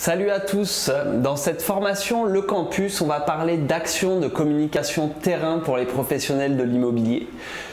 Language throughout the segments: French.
Salut à tous, dans cette formation Le Campus, on va parler d'actions de communication terrain pour les professionnels de l'immobilier.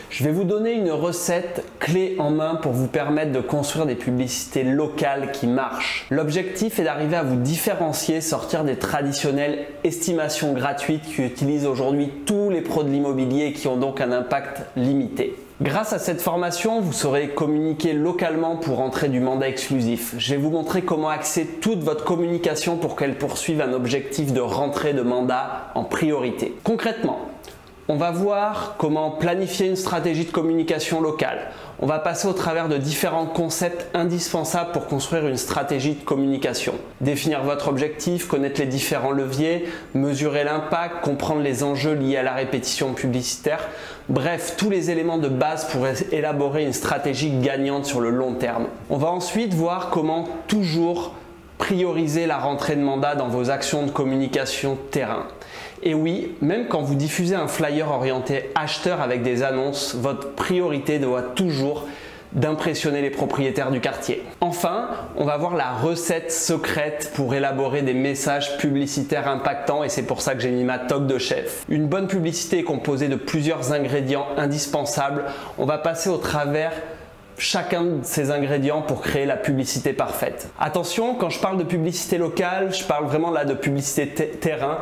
Je vais vous donner une recette clé en main pour vous permettre de construire des publicités locales qui marchent. L'objectif est d'arriver à vous différencier, sortir des traditionnelles estimations gratuites qui utilisent aujourd'hui tous les pros de l'immobilier et qui ont donc un impact limité. Grâce à cette formation, vous saurez communiquer localement pour entrer du mandat exclusif. Je vais vous montrer comment axer toute votre communication pour qu'elle poursuive un objectif de rentrée de mandat en priorité. Concrètement, on va voir comment planifier une stratégie de communication locale. On va passer au travers de différents concepts indispensables pour construire une stratégie de communication. Définir votre objectif, connaître les différents leviers, mesurer l'impact, comprendre les enjeux liés à la répétition publicitaire. Bref, tous les éléments de base pour élaborer une stratégie gagnante sur le long terme. On va ensuite voir comment toujours prioriser la rentrée de mandat dans vos actions de communication terrain. Et oui, même quand vous diffusez un flyer orienté acheteur avec des annonces, votre priorité doit toujours d'impressionner les propriétaires du quartier. Enfin, on va voir la recette secrète pour élaborer des messages publicitaires impactants et c'est pour ça que j'ai mis ma toque de chef. Une bonne publicité est composée de plusieurs ingrédients indispensables. On va passer au travers chacun de ces ingrédients pour créer la publicité parfaite. Attention, quand je parle de publicité locale, je parle vraiment là de publicité terrain.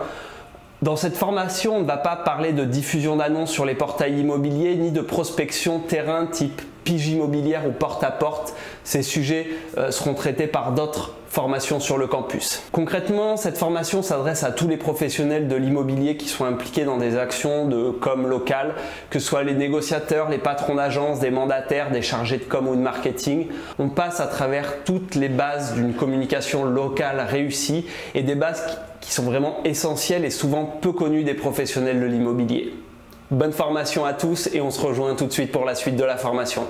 Dans cette formation, on ne va pas parler de diffusion d'annonces sur les portails immobiliers ni de prospection terrain type pige immobilière ou porte-à-porte. Ces sujets seront traités par d'autres formations sur le campus. Concrètement, cette formation s'adresse à tous les professionnels de l'immobilier qui sont impliqués dans des actions de com locale, que ce soit les négociateurs, les patrons d'agence, des mandataires, des chargés de com ou de marketing. On passe à travers toutes les bases d'une communication locale réussie et des bases qui sont vraiment essentielles et souvent peu connues des professionnels de l'immobilier. Bonne formation à tous et on se rejoint tout de suite pour la suite de la formation.